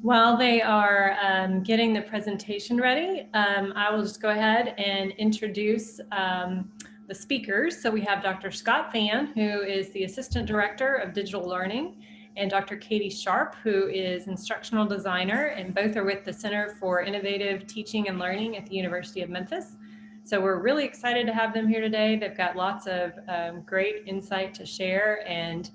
While they are getting the presentation ready, I will just go ahead and introduce the speakers. So we have Dr. Scott Fan, who is the Assistant Director of Digital Learning, and Dr. Katie Sharp, who is Instructional Designer, and both are with the Center for Innovative Teaching and Learning at the University of Memphis. So we're really excited to have them here today. They've got lots of great insight to share, and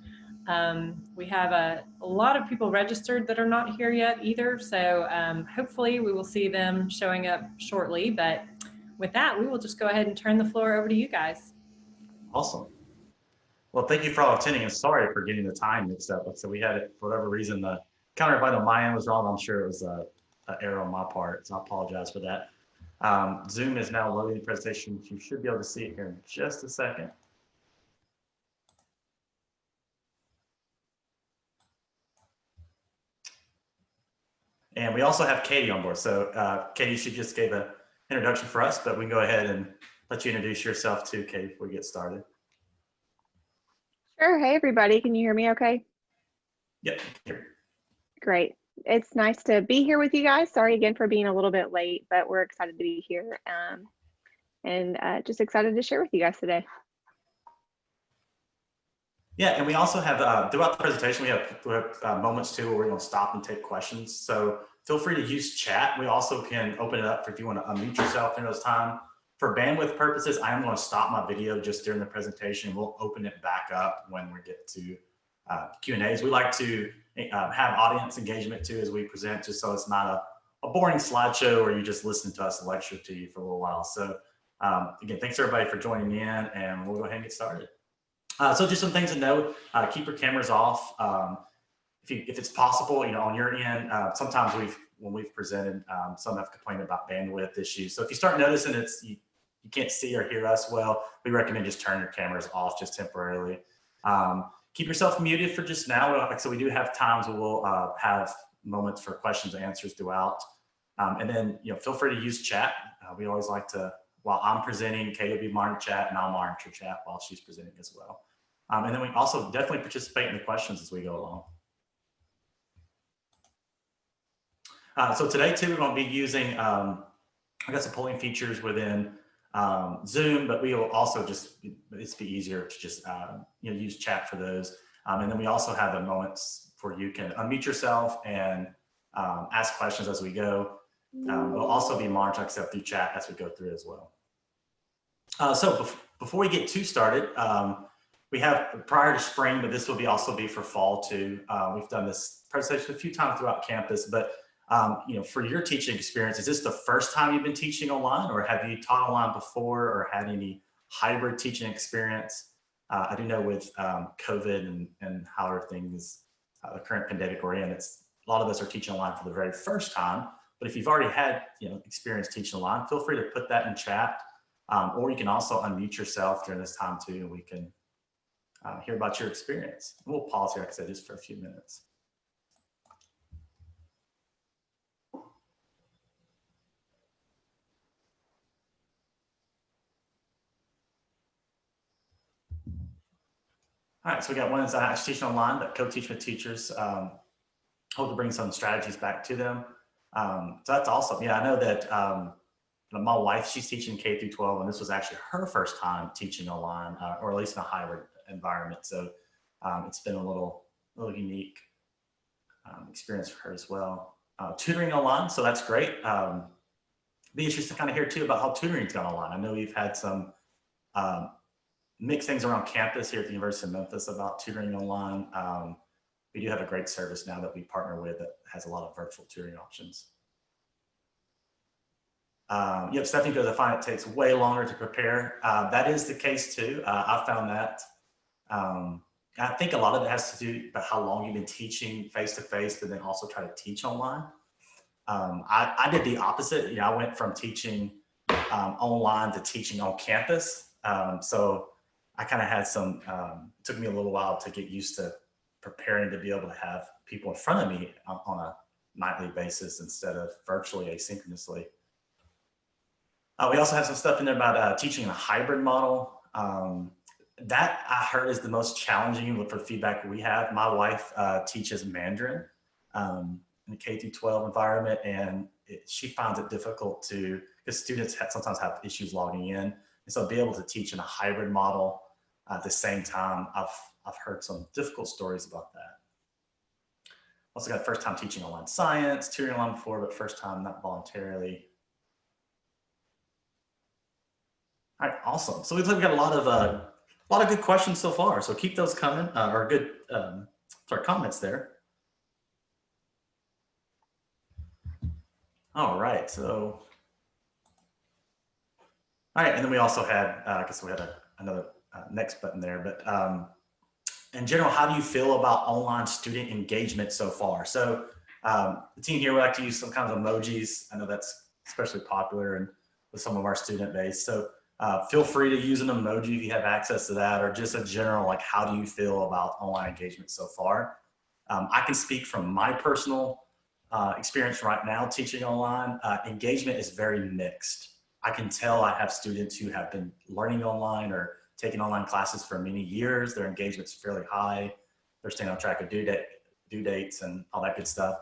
we have a lot of people registered that are not here yet either. So hopefully we will see them showing up shortly. But with that, we will just go ahead and turn the floor over to you guys. Awesome. Well, thank you for all attending, and sorry for getting the time mixed up. So we had it, for whatever reason, the counter invite on my end was wrong. I'm sure it was an error on my part, so I apologize for that. Zoom is now loading the presentation. You should be able to see it here in just a second. And we also have Katie on board. So Katie, she just gave an introduction for us, but we can go ahead and let you introduce yourself too, Katie, before we get started. Sure. Hey, everybody. Can you hear me okay? Yep. Great. It's nice to be here with you guys. Sorry again for being a little bit late, but we're excited to be here and just excited to share with you guys today. Yeah, and we also have, throughout the presentation, we have moments too where we're going to stop and take questions. So feel free to use chat. We also can open it up if you want to unmute yourself during those time. For bandwidth purposes, I am going to stop my video just during the presentation. We'll open it back up when we get to Q&As. We like to have audience engagement too as we present, just so it's not a boring slideshow where you just listen to us lecture to you for a little while. So again, thanks everybody for joining in, and we'll go ahead and get started. So just some things to note, keep your cameras off. If it's possible, on your end, sometimes when we've presented, some have complained about bandwidth issues. So if you start noticing you can't see or hear us well, we recommend just turn your cameras off just temporarily. Keep yourself muted for just now. So we do have times where we'll have moments for questions and answers throughout. And then, feel free to use chat. We always like to, while I'm presenting, Kate will be monitoring chat, and I'll monitor chat while she's presenting as well. And then we also definitely participate in the questions as we go along. So today too, we're going to be using, I got some polling features within Zoom, but we will also it's be easier to just, use chat for those. And then we also have the moments where you can unmute yourself and ask questions as we go. We'll also be monitoring through chat as we go through as well. So before we get too started, we have prior to spring, but this will also be for fall too. We've done this presentation a few times throughout campus, but for your teaching experience, is this the first time you've been teaching online, or have you taught online before or had any hybrid teaching experience? I do know with COVID and how everything's the current pandemic we're in, a lot of us are teaching online for the very first time. But if you've already had experience teaching online, feel free to put that in chat, or you can also unmute yourself during this time too, and we can hear about your experience. We'll pause here, like I said, just for a few minutes. All right, so we got one that's actually teaching online, but co-teach with teachers. Hope to bring some strategies back to them. So that's awesome. Yeah, I know that my wife, she's teaching K through 12, and this was actually her first time teaching online, or at least in a hybrid environment. So it's been a little unique experience for her as well. Tutoring online, so that's great. Be interested to kind of hear too about how tutoring's gone online. I know we've had some mixed things around campus here at the University of Memphis about tutoring online. We do have a great service now that we partner with that has a lot of virtual tutoring options. Stephanie goes, I find it takes way longer to prepare. That is the case too. I found that. I think a lot of it has to do about how long you've been teaching face-to-face, but then also try to teach online. I did the opposite. I went from teaching online to teaching on campus. So I kind of had some, it took me a little while to get used to preparing to be able to have people in front of me on a nightly basis instead of virtually asynchronously. We also have some stuff in there about teaching in a hybrid model. That I heard is the most challenging for the feedback we have. My wife teaches Mandarin. in a K through 12 environment, and she finds it difficult to, because students sometimes have issues logging in. And so be able to teach in a hybrid model at the same time, I've heard some difficult stories about that. Also got first time teaching online science, tutoring online before, but first time not voluntarily. All right, awesome. So we've got a lot of good questions so far. So keep those coming, or good comments there. All right, so all right, and then we also had, I guess we had another next button there, but in general, how do you feel about online student engagement so far? So the team here would like to use some kind of emojis. I know that's especially popular and with some of our student base. So feel free to use an emoji if you have access to that, or just a general, like, how do you feel about online engagement so far? I can speak from my personal experience right now teaching online. Engagement is very mixed. I can tell I have students who have been learning online or taking online classes for many years. Their engagement's fairly high. They're staying on track of due dates and all that good stuff.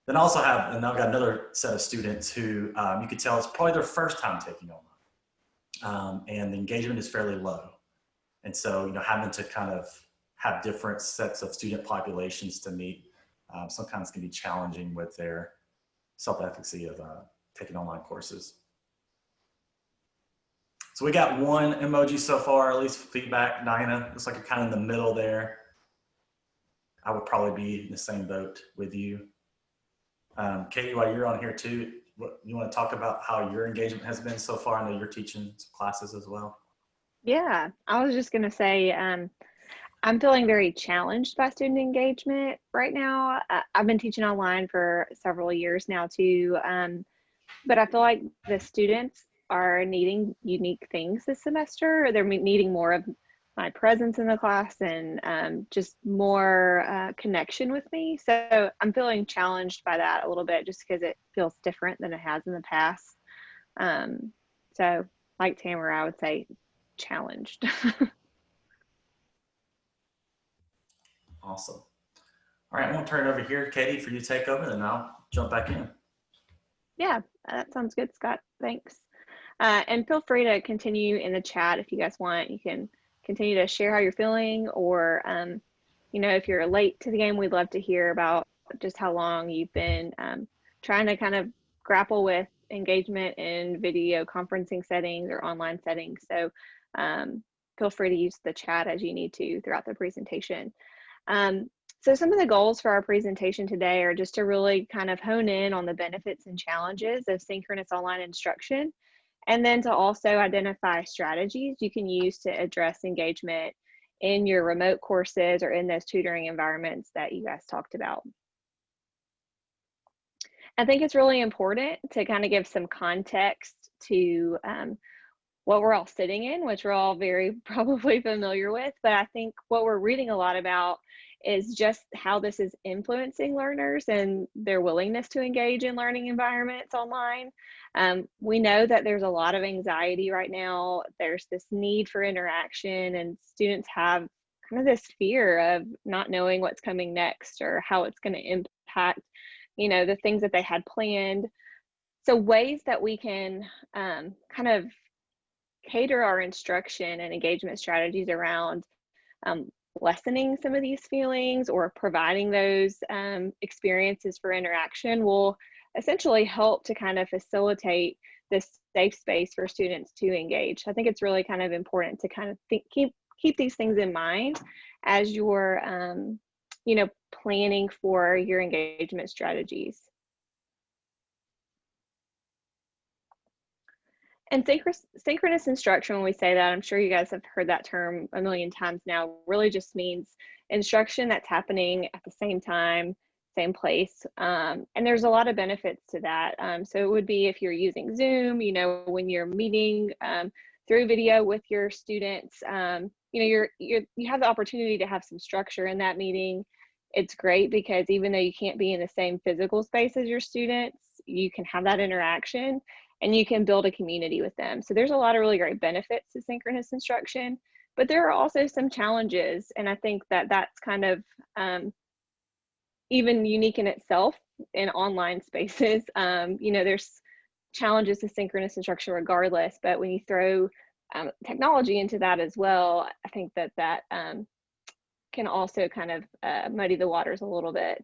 Then I also have, and I've got another set of students who you could tell it's probably their first time taking online. And the engagement is fairly low. And so, having to kind of have different sets of student populations to meet sometimes can be challenging with their self-efficacy of taking online courses. So we got one emoji so far, at least feedback. Diana, looks like you're kind of in the middle there. I would probably be in the same boat with you. Katie, while you're on here too, you want to talk about how your engagement has been so far? I know you're teaching some classes as well. Yeah, I was just going to say, I'm feeling very challenged by student engagement right now. I've been teaching online for several years now too, but I feel like the students are needing unique things this semester. They're needing more of my presence in the class and just more connection with me. So I'm feeling challenged by that a little bit, just because it feels different than it has in the past. So like Tamara, I would say challenged. Awesome. All right, I'm gonna turn it over here, Katie, for you to take over, and then I'll jump back in. Yeah, that sounds good, Scott. Thanks. And feel free to continue in the chat if you guys want. You can continue to share how you're feeling, or if you're late to the game, we'd love to hear about just how long you've been trying to kind of grapple with engagement in video conferencing settings or online settings. So feel free to use the chat as you need to throughout the presentation. So some of the goals for our presentation today are just to really kind of hone in on the benefits and challenges of synchronous online instruction, and then to also identify strategies you can use to address engagement in your remote courses or in those tutoring environments that you guys talked about. I think it's really important to kind of give some context to what we're all sitting in, which we're all very probably familiar with, but I think what we're reading a lot about is just how this is influencing learners and their willingness to engage in learning environments online. We know that there's a lot of anxiety right now. There's this need for interaction, and students have kind of this fear of not knowing what's coming next or how it's going to impact, the things that they had planned. So ways that we can kind of cater our instruction and engagement strategies around lessening some of these feelings or providing those experiences for interaction will essentially help to kind of facilitate this safe space for students to engage. I think it's really kind of important to kind of keep these things in mind as you're planning for your engagement strategies. And synchronous instruction, when we say that, I'm sure you guys have heard that term a million times now, really just means instruction that's happening at the same time, same place. And there's a lot of benefits to that. So it would be if you're using Zoom, when you're meeting through video with your students, you have the opportunity to have some structure in that meeting. It's great because even though you can't be in the same physical space as your students, you can have that interaction and you can build a community with them. So there's a lot of really great benefits to synchronous instruction, but there are also some challenges. And I think that that's kind of even unique in itself in online spaces. You know, there's challenges to synchronous instruction regardless, but when you throw technology into that as well, I think that can also kind of muddy the waters a little bit.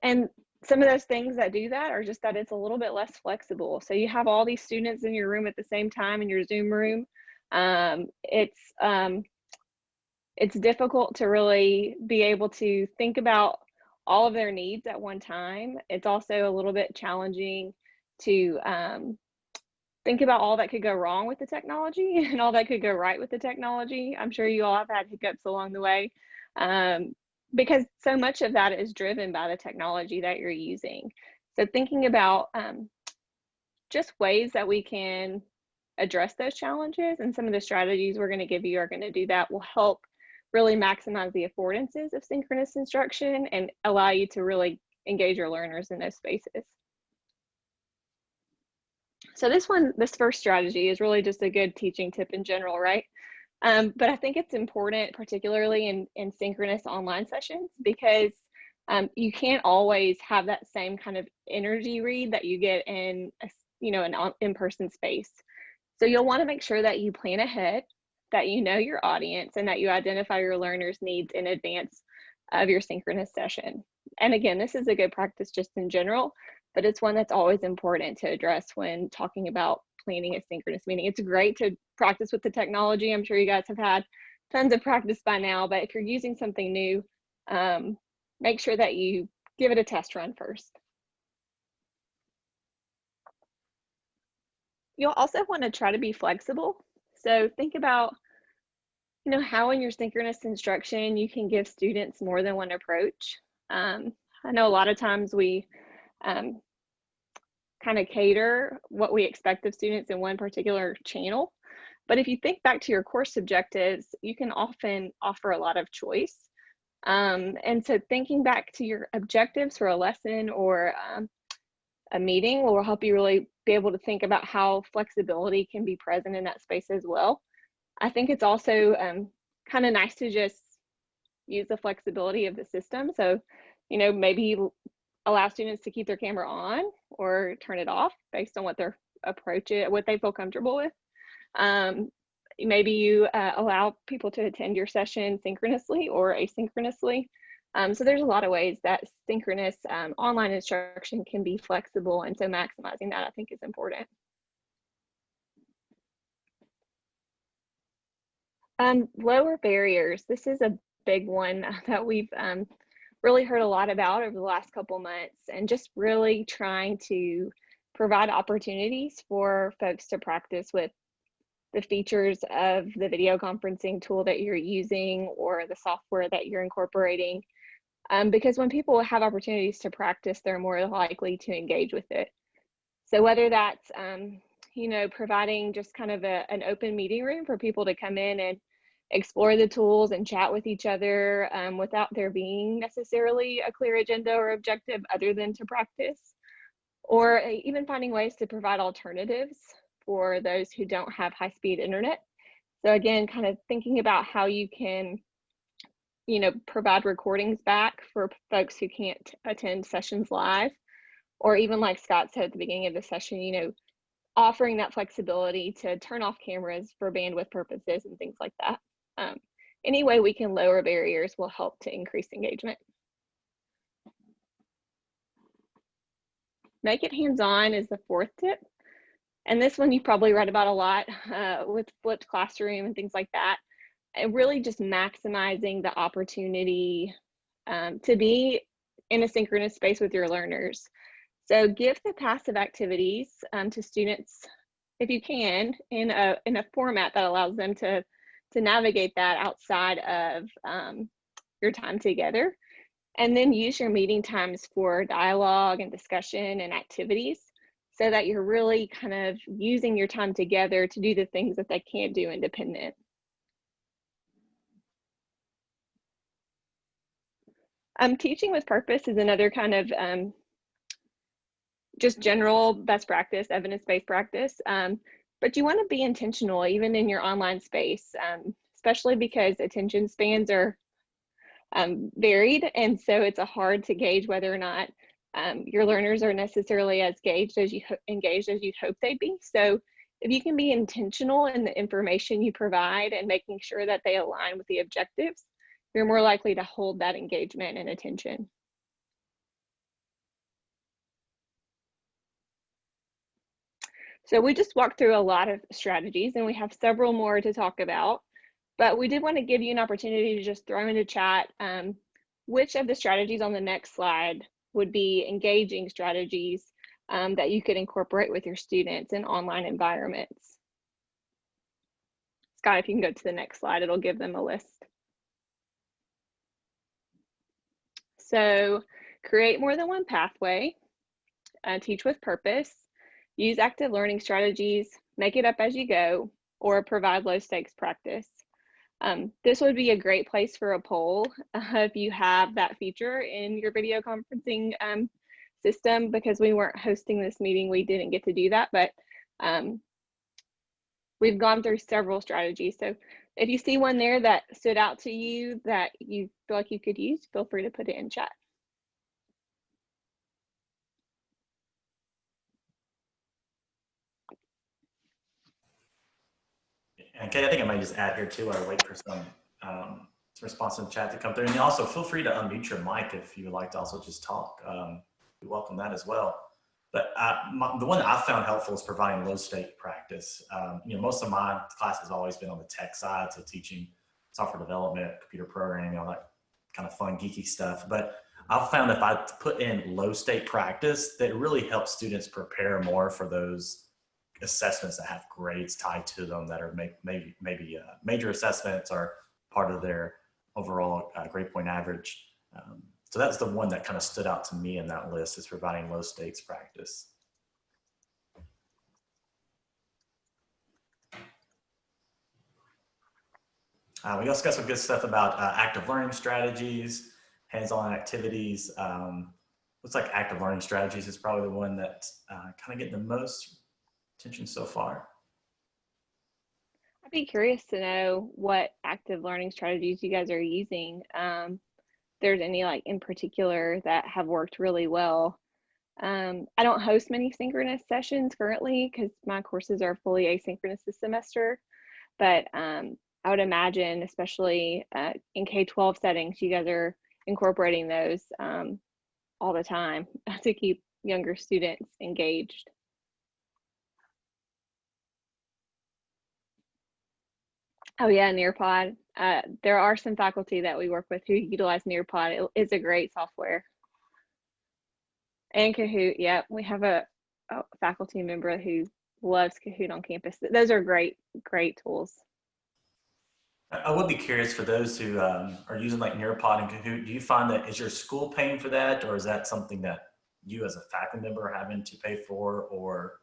And some of those things that do that are just that it's a little bit less flexible. So you have all these students in your room at the same time in your Zoom room. It's difficult to really be able to think about all of their needs at one time. It's also a little bit challenging to think about all that could go wrong with the technology and all that could go right with the technology. I'm sure you all have had hiccups along the way, because so much of that is driven by the technology that you're using. So thinking about just ways that we can address those challenges, and some of the strategies we're going to give you are going to do that, will help really maximize the affordances of synchronous instruction and allow you to really engage your learners in those spaces. So this first strategy is really just a good teaching tip in general, right? But I think it's important, particularly in synchronous online sessions, because you can't always have that same kind of energy read that you get in an in-person space. So you'll want to make sure that you plan ahead, that you know your audience, and that you identify your learners' needs in advance of your synchronous session. And again, this is a good practice just in general, but it's one that's always important to address when talking about planning a synchronous meeting. It's great to practice with the technology. I'm sure you guys have had tons of practice by now, but if you're using something new, make sure that you give it a test run first. You'll also want to try to be flexible. So think about, how in your synchronous instruction you can give students more than one approach. I know a lot of times we kind of cater what we expect of students in one particular channel. But if you think back to your course objectives, you can often offer a lot of choice. And so thinking back to your objectives for a lesson or a meeting will help you really be able to think about how flexibility can be present in that space as well. I think it's also kind of nice to just use the flexibility of the system. So, maybe allow students to keep their camera on or turn it off based on what their approach is, what they feel comfortable with. Maybe you allow people to attend your session synchronously or asynchronously. So there's a lot of ways that synchronous online instruction can be flexible, and so maximizing that I think is important. Lower barriers. This is a big one that we've really heard a lot about over the last couple months, and just really trying to provide opportunities for folks to practice with the features of the video conferencing tool that you're using or the software that you're incorporating. Because when people have opportunities to practice, they're more likely to engage with it. So whether that's, providing just kind of an open meeting room for people to come in and explore the tools and chat with each other without there being necessarily a clear agenda or objective other than to practice, or even finding ways to provide alternatives for those who don't have high-speed internet. So again, kind of thinking about how you can, provide recordings back for folks who can't attend sessions live, or even like Scott said at the beginning of the session, offering that flexibility to turn off cameras for bandwidth purposes and things like that. Any way we can lower barriers will help to increase engagement. Make it hands-on is the fourth tip. And this one you probably read about a lot with flipped classroom and things like that. And really just maximizing the opportunity to be in a synchronous space with your learners. So give the passive activities to students, if you can, in a format that allows them to navigate that outside of your time together. And then use your meeting times for dialogue and discussion and activities, so that you're really kind of using your time together to do the things that they can't do independent. Teaching with purpose is another kind of just general best practice, evidence-based practice. But you want to be intentional even in your online space, especially because attention spans are varied. And so it's hard to gauge whether or not your learners are necessarily as engaged as you'd hope they'd be. So if you can be intentional in the information you provide and making sure that they align with the objectives, you're more likely to hold that engagement and attention. So we just walked through a lot of strategies, and we have several more to talk about, but we did want to give you an opportunity to just throw into chat which of the strategies on the next slide would be engaging strategies that you could incorporate with your students in online environments. Scott, if you can go to the next slide, it'll give them a list. So create more than one pathway, teach with purpose, use active learning strategies, make it up as you go, or provide low stakes practice. This would be a great place for a poll if you have that feature in your video conferencing system. Because we weren't hosting this meeting, we didn't get to do that, but we've gone through several strategies. So if you see one there that stood out to you that you feel like you could use, feel free to put it in chat. And Kate, I think I might just add here too, while I wait for some response in the chat to come through. And also feel free to unmute your mic if you would like to also just talk. We welcome that as well. But the one that I found helpful is providing low stake practice. Most of my class has always been on the tech side, so teaching software development, computer programming, all that kind of fun, geeky stuff. But I've found if I put in low stake practice, that really helps students prepare more for those assessments that have grades tied to them that are maybe major assessments or part of their overall grade point average. So that's the one that kind of stood out to me in that list, is providing low stakes practice. We also got some good stuff about active learning strategies, hands-on activities. Looks like active learning strategies is probably the one that kind of getting the most attention so far. I'd be curious to know what active learning strategies you guys are using. There's any like in particular that have worked really well. I don't host many synchronous sessions currently because my courses are fully asynchronous this semester, but I would imagine, especially in K-12 settings, you guys are incorporating those all the time to keep younger students engaged. Oh yeah, Nearpod. There are some faculty that we work with who utilize Nearpod. It's a great software. And Kahoot, yeah, we have a faculty member who loves Kahoot on campus. Those are great tools. I would be curious for those who are using like Nearpod and Kahoot, do you find that is your school paying for that, or is that something that you as a faculty member are having to pay for, or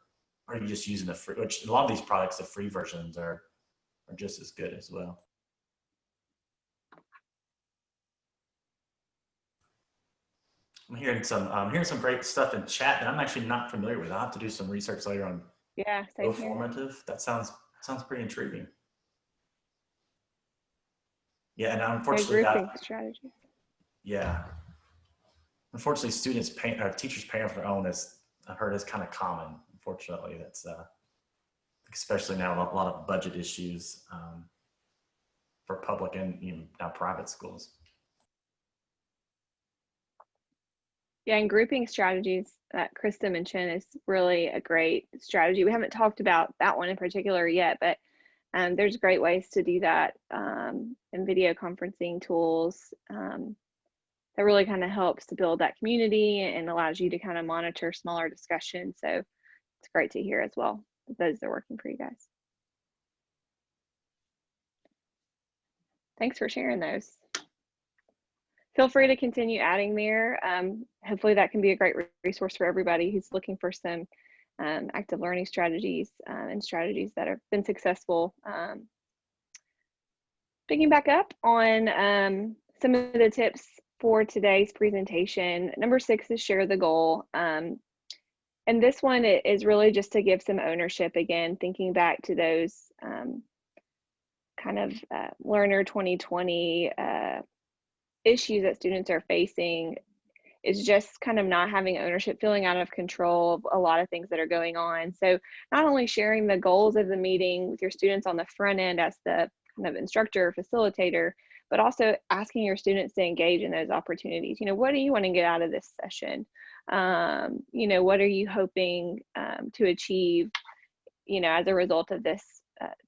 are you just using the free, which a lot of these products, the free versions are just as good as well. I'm hearing some great stuff in chat that I'm actually not familiar with. I'll have to do some research later on. Yeah, same here. Formative. That sounds pretty intriguing. Yeah, and unfortunately, strategy. Yeah, unfortunately, students pay or teachers paying for their own, as I've heard, is kind of common. Unfortunately, that's especially now a lot of budget issues for public and now private schools. Yeah, and grouping strategies that Krista mentioned is really a great strategy. We haven't talked about that one in particular yet, but there's great ways to do that in video conferencing tools that really kind of helps to build that community and allows you to kind of monitor smaller discussions. So it's great to hear as well if those are working for you guys. Thanks for sharing those. Feel free to continue adding there. Hopefully that can be a great resource for everybody who's looking for some active learning strategies and strategies that have been successful. Picking back up on some of the tips for today's presentation, number 6 is share the goal. And this one is really just to give some ownership, again, thinking back to those kind of Learner 2020 issues that students are facing. is just kind of not having ownership, feeling out of control of a lot of things that are going on. So not only sharing the goals of the meeting with your students on the front end as the kind of instructor or facilitator, but also asking your students to engage in those opportunities. What do you want to get out of this session? What are you hoping to achieve, as a result of this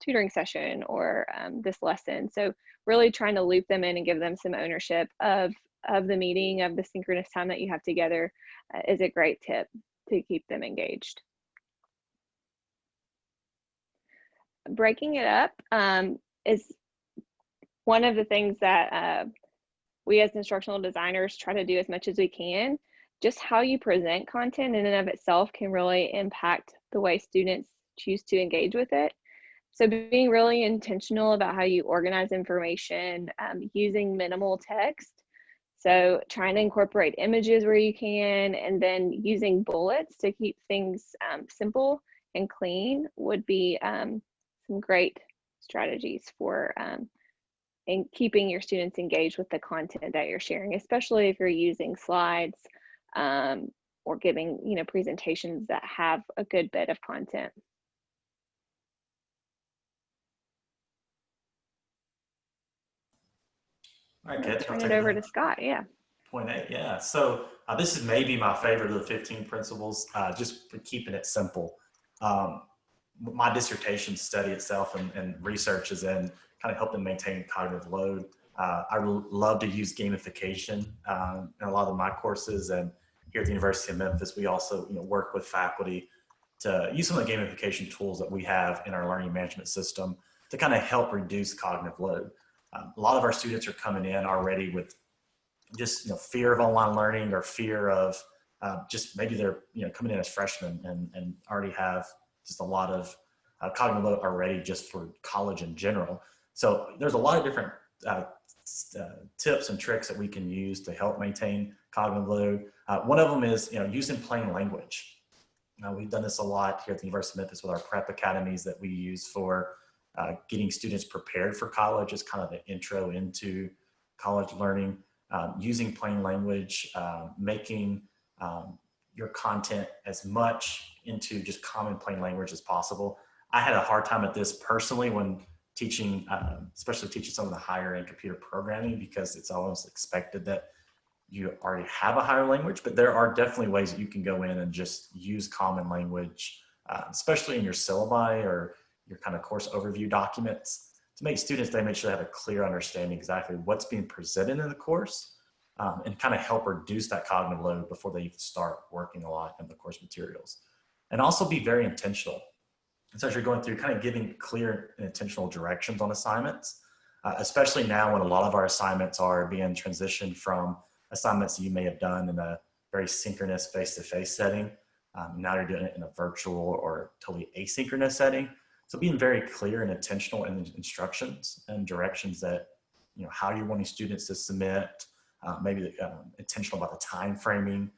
tutoring session or this lesson? So really trying to loop them in and give them some ownership of the meeting, of the synchronous time that you have together is a great tip to keep them engaged. Breaking it up is one of the things that we as instructional designers try to do as much as we can. Just how you present content in and of itself can really impact the way students choose to engage with it. So being really intentional about how you organize information, using minimal text. So trying to incorporate images where you can, and then using bullets to keep things simple and clean would be some great strategies for and keeping your students engaged with the content that you're sharing, especially if you're using slides or giving presentations that have a good bit of content. All right, Kathy, turn it over to Scott. Yeah. Point 8, yeah. So this is maybe my favorite of the 15 principles, just for keeping it simple. My dissertation study itself and research is in kind of helping maintain cognitive load. I love to use gamification in a lot of my courses, and here at the University of Memphis, we also work with faculty to use some of the gamification tools that we have in our learning management system to kind of help reduce cognitive load. A lot of our students are coming in already with just fear of online learning, or fear of just maybe they're coming in as freshmen and already have just a lot of cognitive load already just for college in general. So there's a lot of different tips and tricks that we can use to help maintain cognitive load. One of them is using plain language. We've done this a lot here at the University of Memphis with our prep academies that we use for getting students prepared for college as kind of the intro into college learning. Using plain language, making your content as much into just common plain language as possible. I had a hard time at this personally when teaching, especially teaching some of the higher end computer programming, because it's almost expected that you already have a higher language, but there are definitely ways that you can go in and just use common language, especially in your syllabi or your kind of course overview documents, to make students, they make sure they have a clear understanding exactly what's being presented in the course, and kind of help reduce that cognitive load before they even start working a lot in the course materials. And also be very intentional. And so as you're going through, kind of giving clear and intentional directions on assignments, especially now when a lot of our assignments are being transitioned from assignments that you may have done in a very synchronous face-to-face setting. Now you're doing it in a virtual or totally asynchronous setting. So being very clear and intentional in the instructions and directions that, how you're wanting students to submit, maybe intentional about the time framing.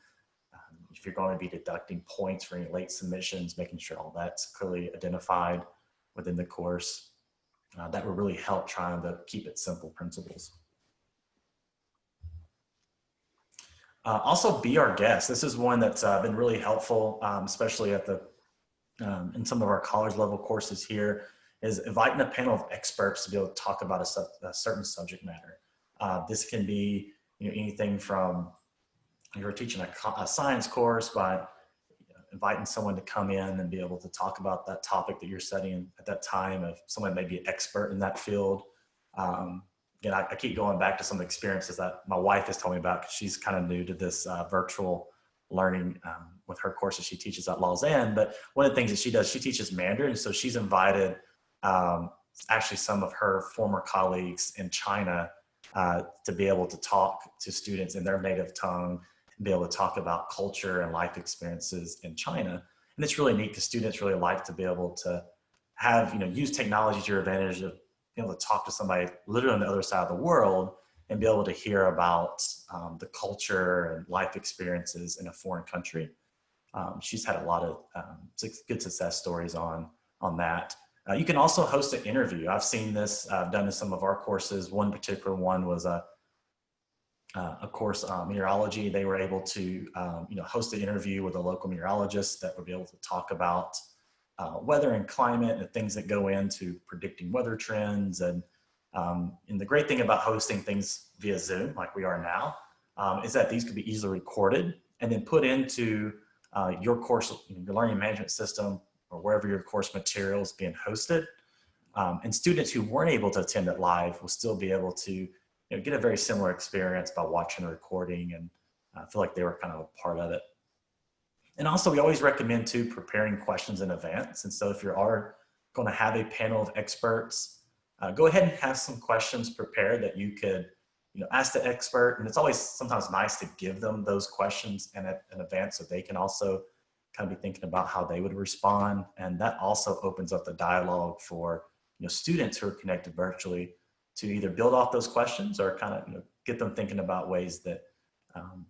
If you're going to be deducting points for any late submissions, making sure all that's clearly identified within the course. That will really help trying to keep it simple principles. Also be our guest. This is one that's been really helpful, especially at the in some of our college level courses here, is inviting a panel of experts to be able to talk about a certain subject matter. This can be anything from you're teaching a science course by inviting someone to come in and be able to talk about that topic that you're studying at that time, if someone may be an expert in that field. Again, I keep going back to some experiences that my wife has told me about, because she's kind of new to this virtual learning with her courses she teaches at Lausanne. But one of the things that she does, she teaches Mandarin. So she's invited actually some of her former colleagues in China to be able to talk to students in their native tongue, and be able to talk about culture and life experiences in China. And it's really neat because students really like to be able to have, use technology to your advantage of being able to talk to somebody literally on the other side of the world and be able to hear about the culture and life experiences in a foreign country. She's had a lot of good success stories on that. You can also host an interview. I've seen this done in some of our courses. One particular one was Of course, meteorology, they were able to, host an interview with a local meteorologist that would be able to talk about weather and climate and the things that go into predicting weather trends. And the great thing about hosting things via Zoom, like we are now, is that these could be easily recorded and then put into your course, your learning management system, or wherever your course material is being hosted. And students who weren't able to attend it live will still be able to get a very similar experience by watching a recording and feel like they were kind of a part of it. And also, we always recommend too preparing questions in advance. And so if you are going to have a panel of experts, go ahead and have some questions prepared that you could ask the expert. And it's always sometimes nice to give them those questions in advance so they can also kind of be thinking about how they would respond. And that also opens up the dialogue for students who are connected virtually to either build off those questions or kind of get them thinking about ways that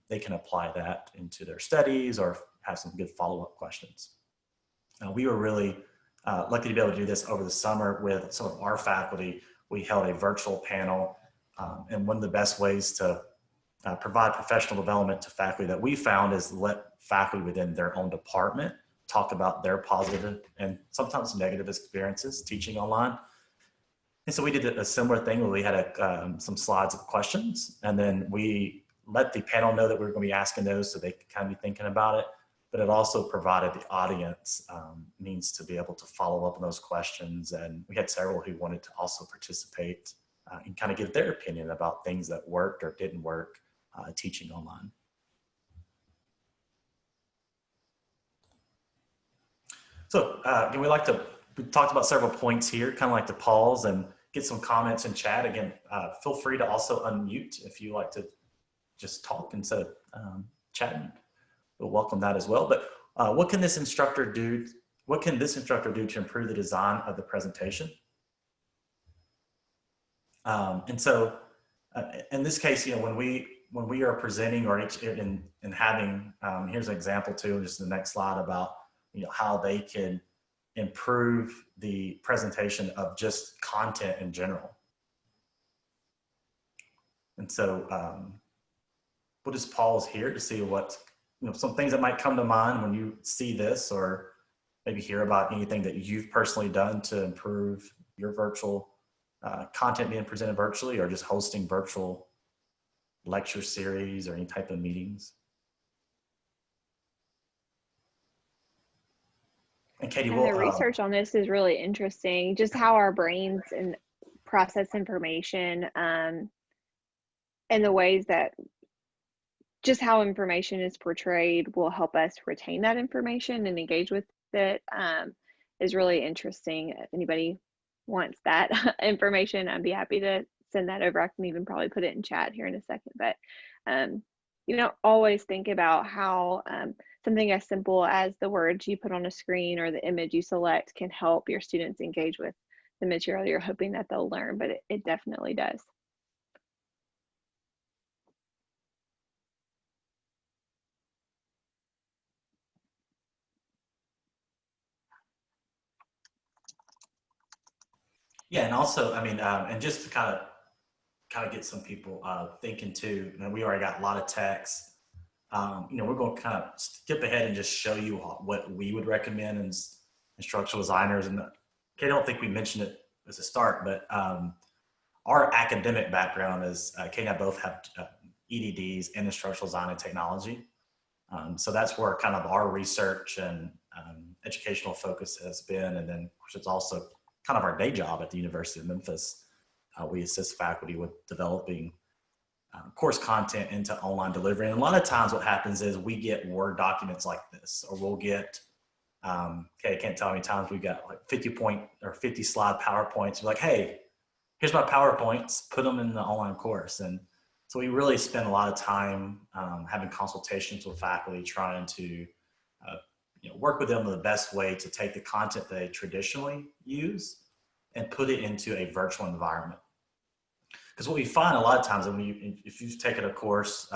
they can apply that into their studies or have some good follow-up questions. We were really lucky to be able to do this over the summer with some of our faculty. We held a virtual panel, and one of the best ways to provide professional development to faculty that we found is let faculty within their own department talk about their positive and sometimes negative experiences teaching online. And so we did a similar thing where we had some slides of questions, and then we let the panel know that we were going to be asking those so they could kind of be thinking about it. But it also provided the audience means to be able to follow up on those questions. And we had several who wanted to also participate and kind of give their opinion about things that worked or didn't work teaching online. So again, we talked about several points here, kind of like to pause and get some comments in chat. Again, feel free to also unmute if you like to just talk instead of chatting. We'll welcome that as well. But what can this instructor do? What can this instructor do to improve the design of the presentation? And so, in this case, when we are presenting or in having, here's an example too, just the next slide about how they can improve the presentation of just content in general. And so we'll just pause here to see what, some things that might come to mind when you see this, or maybe hear about anything that you've personally done to improve your virtual content being presented virtually, or just hosting virtual lecture series or any type of meetings. And Katie, the research on this is really interesting, just how our brains and process information and the ways that just how information is portrayed will help us retain that information and engage with it is really interesting. If anybody wants that information, I'd be happy to send that over. I can even probably put it in chat here in a second. But always think about how something as simple as the words you put on a screen or the image you select can help your students engage with the material you're hoping that they'll learn, but it definitely does. Yeah, and also, and just to kind of get some people thinking too. We already got a lot of text. We're going to kind of skip ahead and just show you what we would recommend as instructional designers. And I don't think we mentioned it as a start, but our academic background is Kate and I both have EDDs in instructional design and technology. So that's where kind of our research and educational focus has been. And then, of course, it's also kind of our day job at the University of Memphis. We assist faculty with developing course content into online delivery. And a lot of times what happens is we get Word documents like this, or we'll get, I can't tell how many times we got like 50 slide PowerPoints. We're like, hey, here's my PowerPoints, put them in the online course. And so we really spend a lot of time having consultations with faculty, trying to work with them in the best way to take the content they traditionally use and put it into a virtual environment. Because what we find a lot of times, if you've taken a course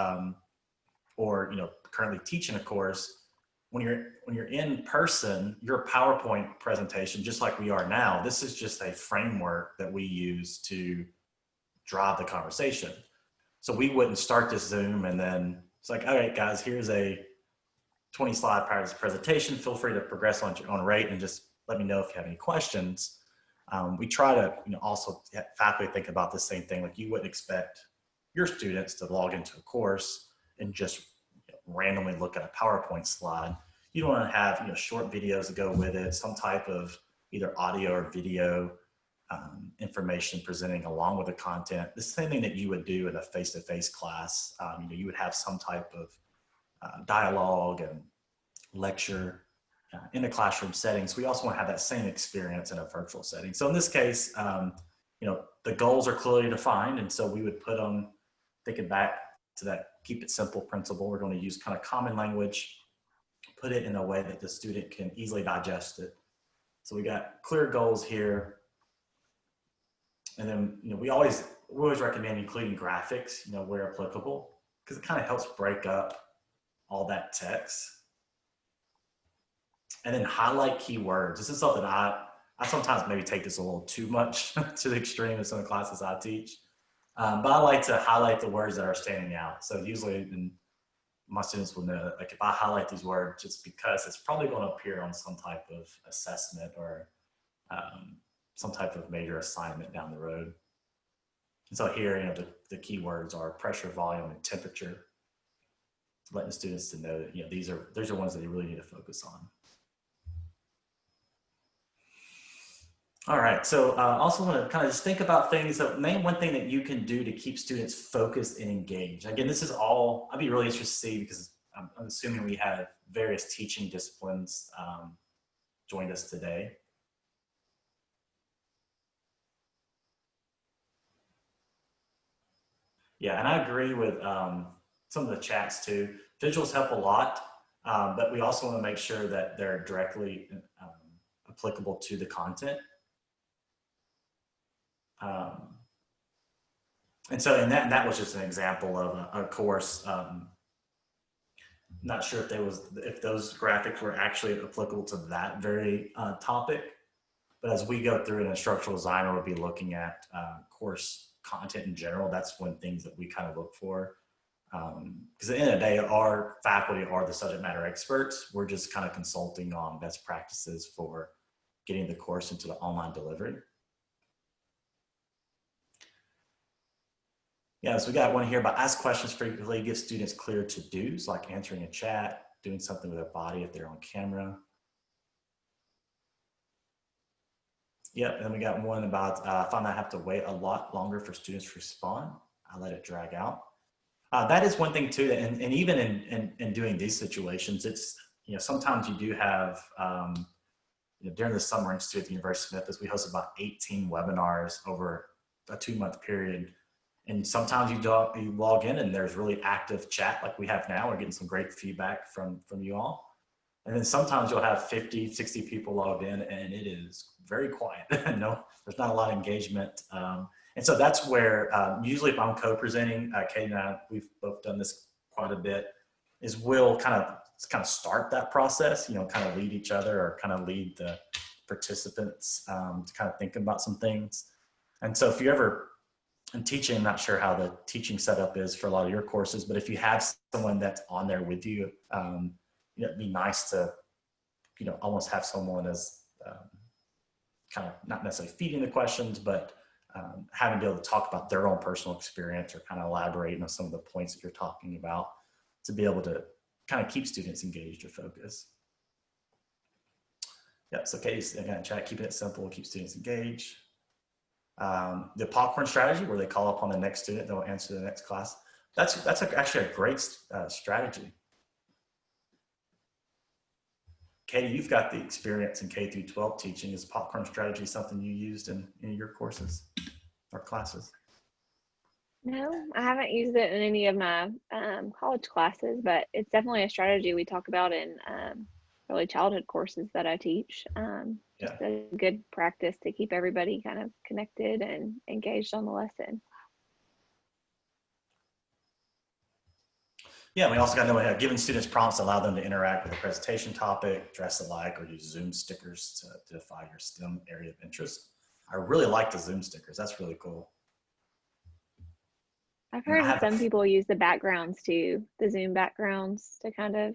or currently teaching a course, when you're in person, your PowerPoint presentation, just like we are now, this is just a framework that we use to drive the conversation. So we wouldn't start this Zoom and then it's like, all right, guys, here's a 20 slide presentation. Feel free to progress on your own rate and just let me know if you have any questions. We try to, also have faculty think about the same thing. Like you wouldn't expect your students to log into a course and just randomly look at a PowerPoint slide. You want to have, short videos that go with it, some type of either audio or video information presenting along with the content. The same thing that you would do in a face-to-face class. You would have some type of dialogue and lecture in a classroom setting. So we also want to have that same experience in a virtual setting. So in this case, the goals are clearly defined. And so we would put them, thinking back to that keep it simple principle, we're going to use kind of common language, put it in a way that the student can easily digest it. So we got clear goals here. And then, we always recommend including graphics, where applicable, because it kind of helps break up all that text. And then highlight keywords. This is something I sometimes maybe take this a little too much to the extreme in some of the classes I teach. But I like to highlight the words that are standing out. So usually my students will know that, like, if I highlight these words, it's because it's probably going to appear on some type of assessment or some type of major assignment down the road. And so here, the keywords are pressure, volume, and temperature, letting the students to know that, these are ones that they really need to focus on. All right, so also want to kind of just think about things. So name one thing that you can do to keep students focused and engaged. Again, this is all, I'd be really interested to see, because I'm assuming we have various teaching disciplines joined us today. Yeah, and I agree with some of the chats too. Visuals help a lot, but we also want to make sure that they're directly applicable to the content. And so, and that was just an example of a course. Not sure if those graphics were actually applicable to that very topic, but as we go through, an instructional designer will be looking at course content in general. That's one things that we kind of look for. Because at the end of the day, our faculty are the subject matter experts. We're just kind of consulting on best practices for getting the course into the online delivery. Yeah, so we got one here about ask questions frequently, give students clear to-dos, like answering a chat, doing something with their body if they're on camera. Yep, and then we got one about find I have to wait a lot longer for students to respond. I let it drag out. That is one thing too, and even in doing these situations, it's, sometimes you do have, during the Summer Institute at the University of Memphis, we host about 18 webinars over a 2-month period. And sometimes you log in and there's really active chat like we have now. We're getting some great feedback from you all. And then sometimes you'll have 50, 60 people logged in and it is very quiet. No, there's not a lot of engagement. And so that's where usually if I'm co-presenting, Kate and I, we've both done this quite a bit, is we'll kind of start that process, kind of lead each other or kind of lead the participants to kind of think about some things. And so if you ever, in teaching, I'm not sure how the teaching setup is for a lot of your courses, but if you have someone that's on there with you, it'd be nice to, almost have someone as kind of not necessarily feeding the questions, but having to be able to talk about their own personal experience or kind of elaborate on some of the points that you're talking about to be able to kind of keep students engaged or focused. Yep, so Katie's again, chat, keeping it simple, keep students engaged. The popcorn strategy, where they call upon the next student, they'll answer the next class. That's actually a great strategy. Katie, you've got the experience in K through 12 teaching. Is popcorn strategy something you used in your courses or classes? No, I haven't used it in any of my college classes, but it's definitely a strategy we talk about in early childhood courses that I teach. Just a good practice to keep everybody kind of connected and engaged on the lesson. Yeah, we also got to know, giving students prompts allow them to interact with the presentation topic, dress alike, or use Zoom stickers to define your STEM area of interest. I really like the Zoom stickers. That's really cool. I've And I heard have, some people use the backgrounds too, the Zoom backgrounds to kind of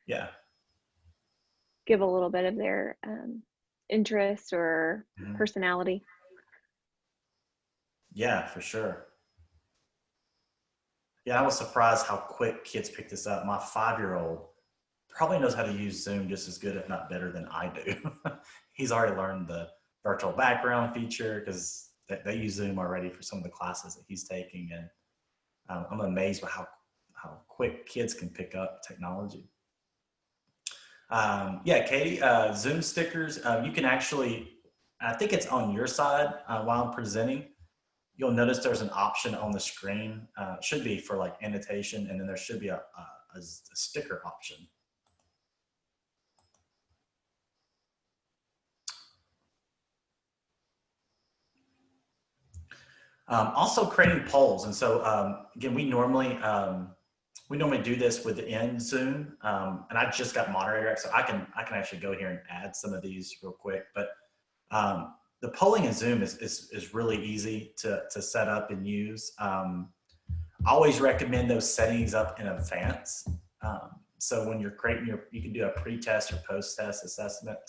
yeah. give a little bit of their interest or Mhm. personality. Yeah, for sure. Yeah, I was surprised how quick kids pick this up. My 5-year-old probably knows how to use Zoom just as good, if not better, than I do. He's already learned the virtual background feature because they use Zoom already for some of the classes that he's taking. And I'm amazed by how quick kids can pick up technology. Yeah, Katie, Zoom stickers, you can actually, I think it's on your side while I'm presenting. You'll notice there's an option on the screen. It should be for like annotation, and then there should be a sticker option. Also creating polls. And so again, we normally do this within Zoom. And I just got moderator, so I can actually go here and add some of these real quick. But the polling in Zoom is really easy to set up and use. I always recommend those settings up in advance. So when you're creating you can do a pre-test or post-test assessment.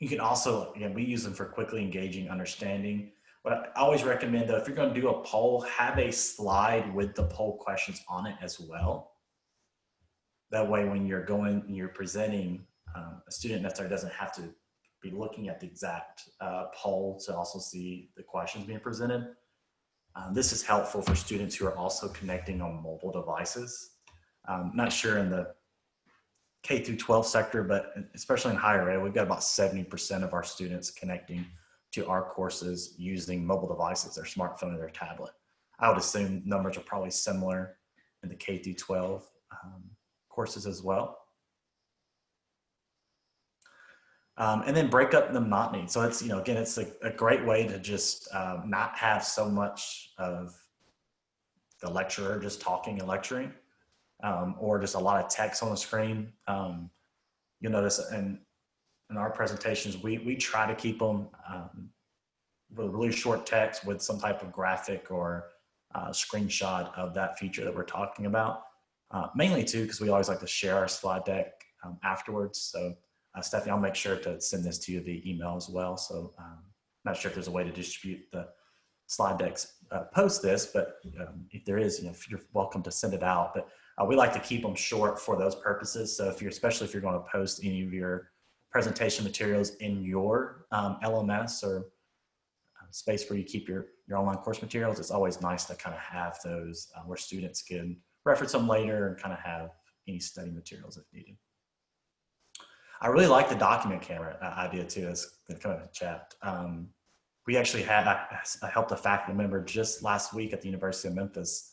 You can also, again, we use them for quickly engaging understanding. But I always recommend, though, if you're going to do a poll, have a slide with the poll questions on it as well. That way, when you're presenting, a student necessarily doesn't have to be looking at the exact poll to also see the questions being presented. This is helpful for students who are also connecting on mobile devices. Not sure in the K through 12 sector, but especially in higher ed, we've got about 70% of our students connecting to our courses using mobile devices, their smartphone or their tablet. I would assume numbers are probably similar in the K through 12 courses as well. And then break up the monotony. So it's, again, it's a great way to just not have so much of the lecturer just talking and lecturing. Or just a lot of text on the screen. You'll notice in our presentations, we try to keep them with really short text with some type of graphic or screenshot of that feature that we're talking about. Mainly too, because we always like to share our slide deck afterwards. So Stephanie, I'll make sure to send this to you via email as well. So not sure if there's a way to distribute the slide decks post this, but if there is, you're welcome to send it out. But we like to keep them short for those purposes. So especially if you're going to post any of your presentation materials in your LMS or space where you keep your online course materials, it's always nice to kind of have those where students can reference them later and kind of have any study materials if needed. I really like the document camera idea too, as kind of a chat. We actually had, I helped a faculty member just last week at the University of Memphis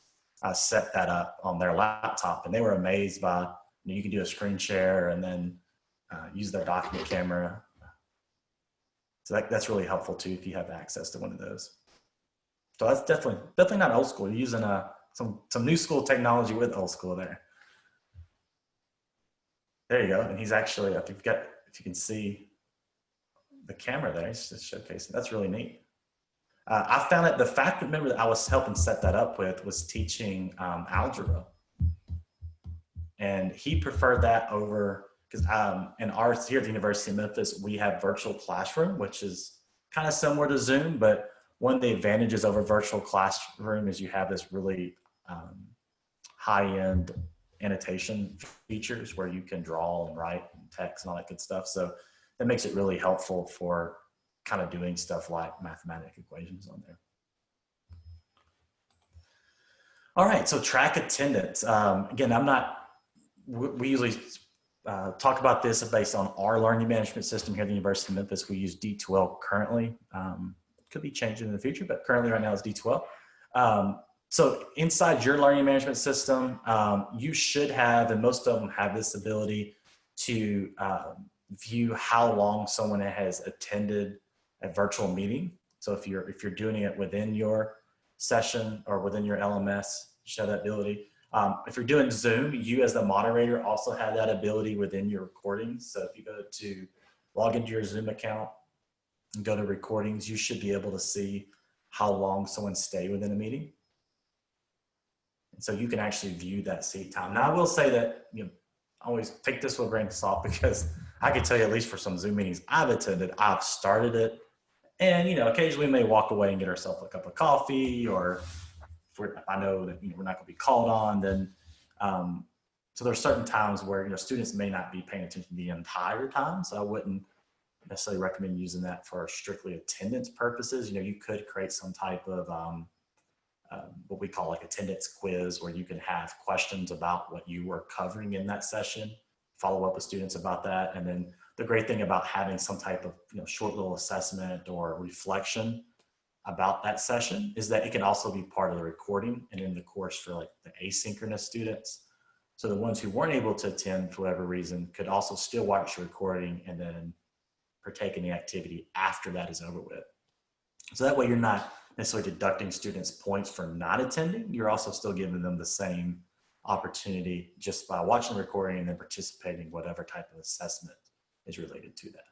set that up on their laptop, and they were amazed by, you can do a screen share and then use their document camera. So that's really helpful too if you have access to one of those. So that's definitely not old school. You're using some new school technology with old school there. There you go. And he's actually, if you can see the camera there, he's just showcasing. That's really neat. I found that the faculty member that I was helping set that up with was teaching algebra. And he preferred that over, because in ours here at the University of Memphis, we have virtual classroom, which is kind of similar to Zoom, but one of the advantages over virtual classroom is you have this really high-end annotation features where you can draw and write and text and all that good stuff. So that makes it really helpful for kind of doing stuff like mathematical equations on there. All right, so track attendance. Again, we usually talk about this based on our learning management system here at the University of Memphis. We use D12 currently. Could be changing in the future, but currently right now it's D12. So inside your learning management system, you should have, and most of them have this ability to view how long someone has attended a virtual meeting. So if you're doing it within your session or within your LMS, you should have that ability. If you're doing Zoom, you as the moderator also have that ability within your recordings. So if you go to log into your Zoom account and go to recordings, you should be able to see how long someone stayed within a meeting. And so you can actually view that seat time. Now I will say that, always take this with a grain of salt, because I can tell you, at least for some Zoom meetings I've attended, I've started it. And, occasionally we may walk away and get ourselves a cup of coffee, or if I know that we're not going to be called on, then so there's certain times where students may not be paying attention the entire time. So I wouldn't necessarily recommend using that for strictly attendance purposes. You could create some type of what we call like attendance quiz, where you can have questions about what you were covering in that session, follow up with students about that. And then the great thing about having some type of short little assessment or reflection about that session is that it can also be part of the recording and in the course for like the asynchronous students. So the ones who weren't able to attend for whatever reason could also still watch the recording and then partake in the activity after that is over with. So that way you're not necessarily deducting students points for not attending. You're also still giving them the same opportunity just by watching the recording and then participating in whatever type of assessment is related to that.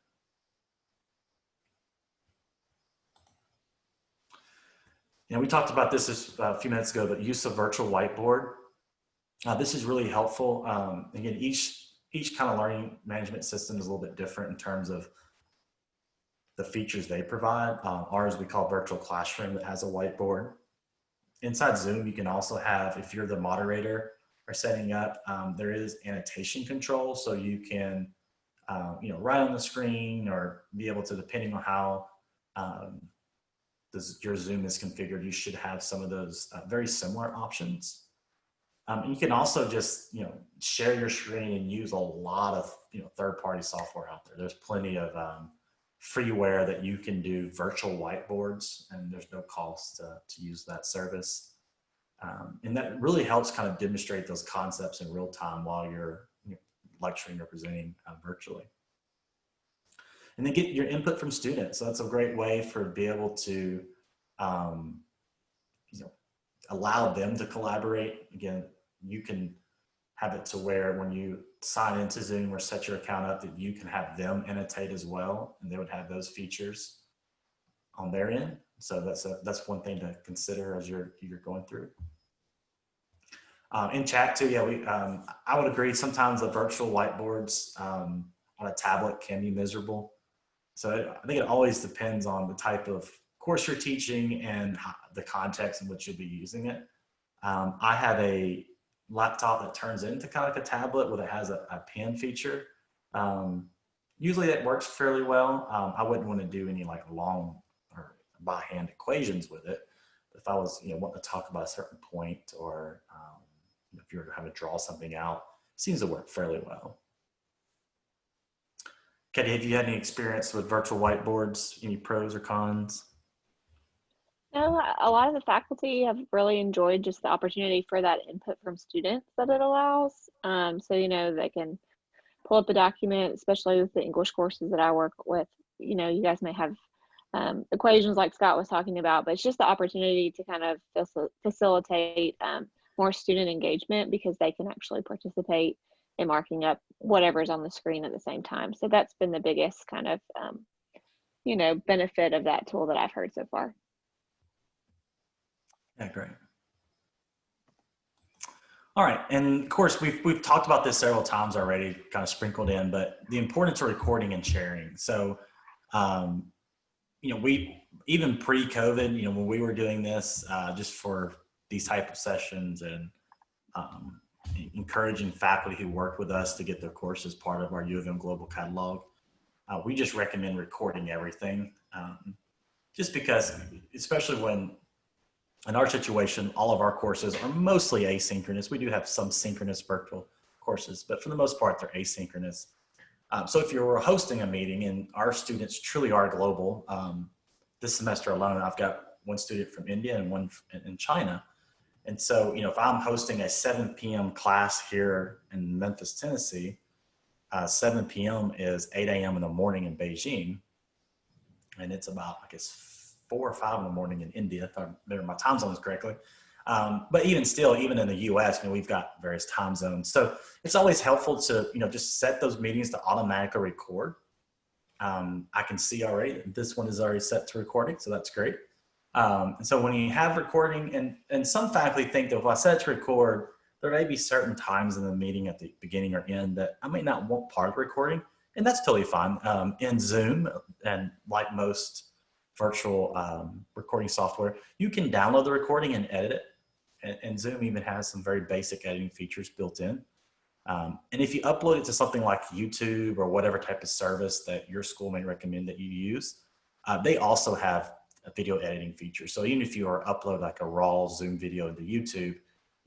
We talked about this a few minutes ago, but use of virtual whiteboard. This is really helpful. Again, each kind of learning management system is a little bit different in terms of the features they provide. Ours we call virtual classroom, that has a whiteboard. Inside Zoom, you can also have, if you're the moderator or setting up, there is annotation control, so you can write on the screen, or be able to, depending on how your Zoom is configured, you should have some of those very similar options. You can also just share your screen and use a lot of third-party software out there. There's plenty of freeware that you can do virtual whiteboards, and there's no cost to use that service. And that really helps kind of demonstrate those concepts in real time while you're lecturing or presenting virtually. And then get your input from students. So that's a great way to be able to allow them to collaborate. Again, you can have it to where when you sign into Zoom or set your account up, that you can have them annotate as well, and they would have those features on their end. So that's one thing to consider as you're going through. In chat too, I would agree. Sometimes the virtual whiteboards on a tablet can be miserable. So I think it always depends on the type of course you're teaching and the context in which you'll be using it. I have a laptop that turns into kind of like a tablet, where it has a pen feature. Usually that works fairly well. I wouldn't want to do any like long or by hand equations with it. But if I was wanting to talk about a certain point, or if you're having to draw something out, it seems to work fairly well. Katie, have you had any experience with virtual whiteboards? Any pros or cons? No, a lot of the faculty have really enjoyed just the opportunity for that input from students that it allows. So, they can pull up a document, especially with the English courses that I work with. You guys may have equations like Scott was talking about, but it's just the opportunity to kind of facilitate more student engagement, because they can actually participate in marking up whatever's on the screen at the same time. So that's been the biggest kind of, benefit of that tool that I've heard so far. Yeah, great. All right, and of course we've talked about this several times already, kind of sprinkled in, but the importance of recording and sharing. So, we even pre-COVID, when we were doing this just for these type of sessions, and encouraging faculty who worked with us to get their courses part of our U of M Global Catalog, we just recommend recording everything, just because, especially when in our situation, all of our courses are mostly asynchronous. We do have some synchronous virtual courses, but for the most part, they're asynchronous. So if you're hosting a meeting, and our students truly are global, this semester alone, I've got one student from India and one in China. And so, if I'm hosting a 7 p.m. class here in Memphis, Tennessee, 7 p.m. is 8 a.m. in the morning in Beijing. And it's about, I guess, 4 or 5 in the morning in India, if I remember my time zones correctly. But even still, even in the US, we've got various time zones. So it's always helpful to, just set those meetings to automatically record. I can see already that this one is already set to recording, so that's great. And so when you have recording, and some faculty think that if I set to record, there may be certain times in the meeting at the beginning or end that I may not want part of the recording, and that's totally fine. In Zoom, and like most virtual recording software, you can download the recording and edit it. And Zoom even has some very basic editing features built in. And if you upload it to something like YouTube or whatever type of service that your school may recommend that you use, they also have a video editing feature. So even if you are upload like a raw Zoom video into YouTube,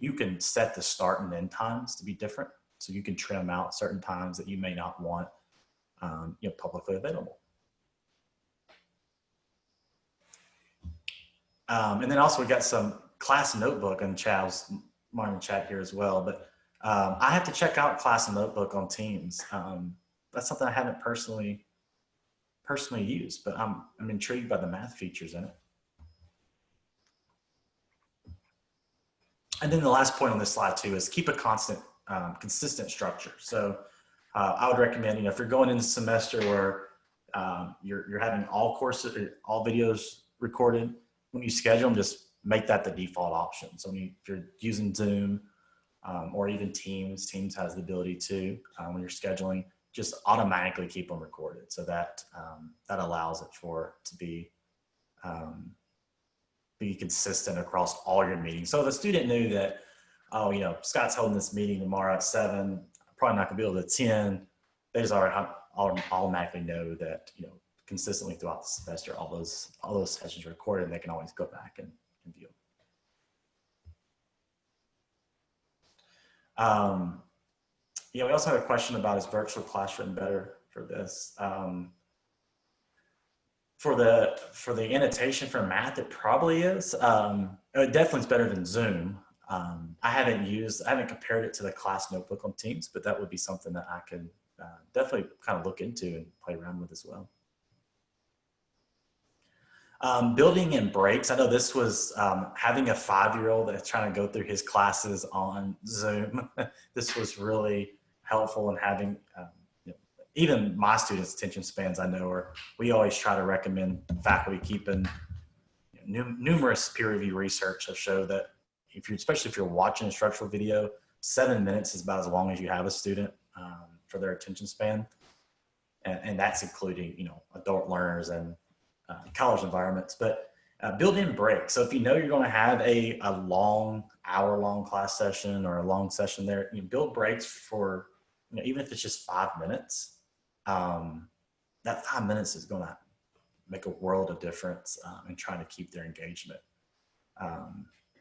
you can set the start and end times to be different. So you can trim out certain times that you may not want publicly available. And then also we got some class notebook and Chad's marking chat here as well. But I have to check out class notebook on Teams. That's something I haven't personally used, but I'm intrigued by the math features in it. And then the last point on this slide too is keep a consistent structure. So I would recommend, if you're going into the semester where you're having all courses, all videos recorded, when you schedule them, just make that the default option. So if you're using Zoom or even Teams has the ability to, when you're scheduling, just automatically keep them recorded. So that that allows it to be consistent across all your meetings. So if a student knew that, Scott's holding this meeting tomorrow at 7, I'm probably not gonna be able to attend, they just already automatically know that, consistently throughout the semester, all those sessions are recorded, and they can always go back and view them. We also have a question about, is virtual classroom better for this? For the annotation for math, it probably is. It definitely is better than Zoom. I haven't compared it to the class notebook on Teams, but that would be something that I can definitely kind of look into and play around with as well. Building in breaks. I know this was having a 5-year-old that's trying to go through his classes on Zoom. This was really helpful in having, even my students' attention spans, I know, we always try to recommend faculty keeping numerous peer review research have showed that especially if you're watching a instructional video, 7 minutes is about as long as you have a student for their attention span. And that's including, adult learners and college environments, but build in breaks. So if you're going to have a long hour-long class session or a long session there, build breaks for, even if it's just 5 minutes, that 5 minutes is going to make a world of difference in trying to keep their engagement.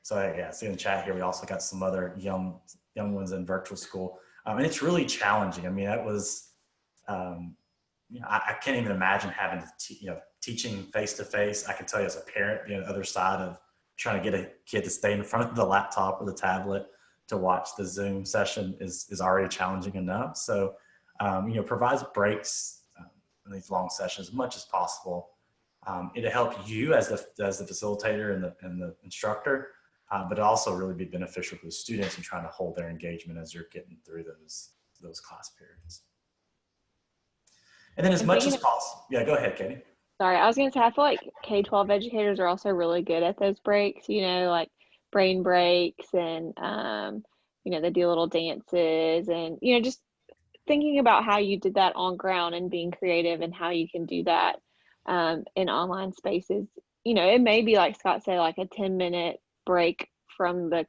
So yeah, see in the chat here, we also got some other young ones in virtual school. And it's really challenging. That was, I can't even imagine having to, teaching face-to-face. I can tell you as a parent, the other side of trying to get a kid to stay in front of the laptop or the tablet to watch the Zoom session is already challenging enough. So, provides breaks in these long sessions as much as possible. It'll help you as the facilitator and the instructor, but it also really be beneficial for the students in trying to hold their engagement as you're getting through those class periods. And then as much as possible, yeah, go ahead, Katie. Sorry, I was going to say, I feel like K-12 educators are also really good at those breaks, like brain breaks, and, they do little dances, and, just thinking about how you did that on ground and being creative and how you can do that in online spaces. It may be, like Scott said, like a 10-minute break from the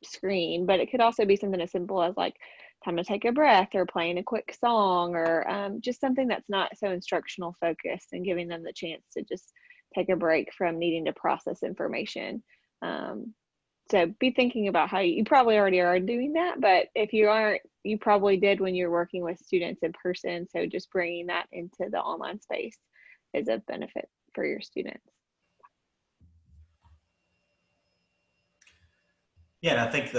screen, but it could also be something as simple as like time to take a breath or playing a quick song, or just something that's not so instructional focused, and giving them the chance to just take a break from needing to process information. So be thinking about how you probably already are doing that, but if you aren't, you probably did when you're working with students in person. So just bringing that into the online space is a benefit for your students. Yeah, and I think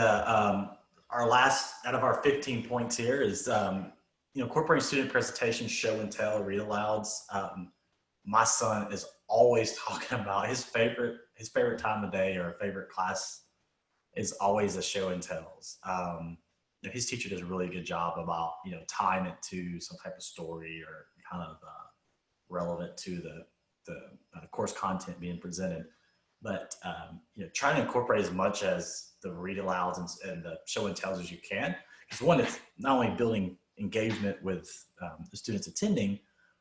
our last out of our 15 points here is, incorporating student presentations, show and tell, read alouds. My son is always talking about his favorite time of day or favorite class is always a show and tells. His teacher does a really good job about, tying it to some type of story or kind of relevant to the course content being presented. but try to incorporate as much as the read alouds and the show and tells as you can. Because one, it's not only building engagement with the students attending,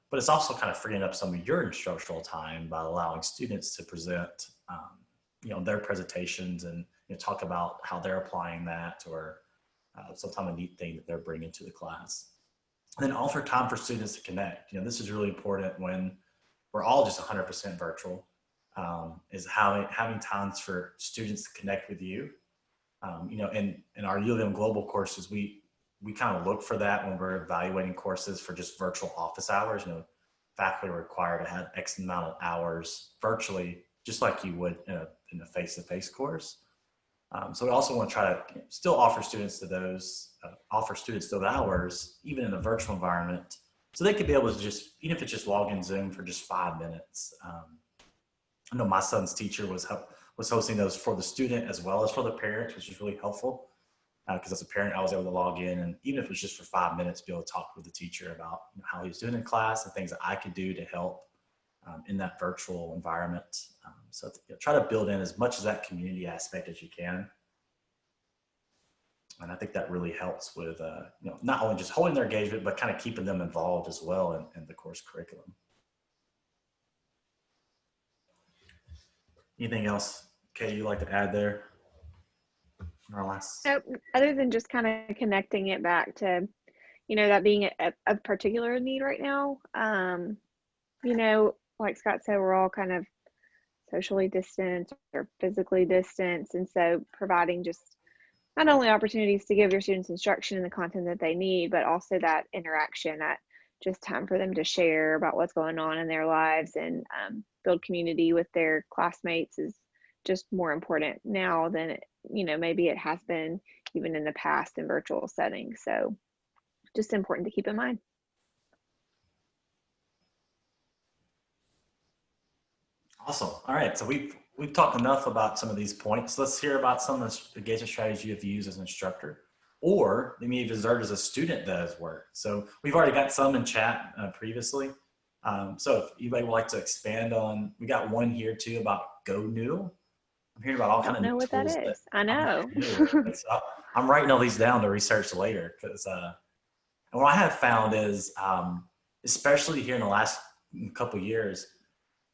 but it's also kind of freeing up some of your instructional time by allowing students to present, their presentations and talk about how they're applying that, or some kind of neat thing that they're bringing to the class. And then offer time for students to connect. This is really important when we're all just 100% virtual, is having times for students to connect with you. In our U of M Global courses, we kind of look for that when we're evaluating courses for just virtual office hours. Faculty are required to have X amount of hours virtually, just like you would in a face-to-face course. So we also want to try to still offer students those hours, even in a virtual environment, so they could be able to just, even if it's just log in Zoom for just 5 minutes. I know my son's teacher was hosting those for the student as well as for the parents, which is really helpful. Because as a parent, I was able to log in, and even if it was just for 5 minutes, be able to talk with the teacher about how he was doing in class and things that I could do to help in that virtual environment. So try to build in as much of that community aspect as you can. And I think that really helps with, not only just holding their engagement, but kind of keeping them involved as well in the course curriculum. Anything else, Kay, you'd like to add there? Our last. So, other than just kind of connecting it back to, that being a particular need right now, like Scott said, we're all kind of socially distanced or physically distanced. And so providing just not only opportunities to give your students instruction and the content that they need, but also that interaction, that just time for them to share about what's going on in their lives and build community with their classmates is just more important now than maybe it has been even in the past in virtual settings. So just important to keep in mind. Awesome. All right. So we've talked enough about some of these points. Let's hear about some of the engagement strategies you have used as an instructor, or maybe you've observed as a student that has worked. So we've already got some in chat previously. So if anybody would like to expand on, we got one here too about Go Noodle. I'm hearing about all kinds of new tools. I don't know what that is. I know. So I'm writing all these down to research later, because what I have found is, especially here in the last couple of years,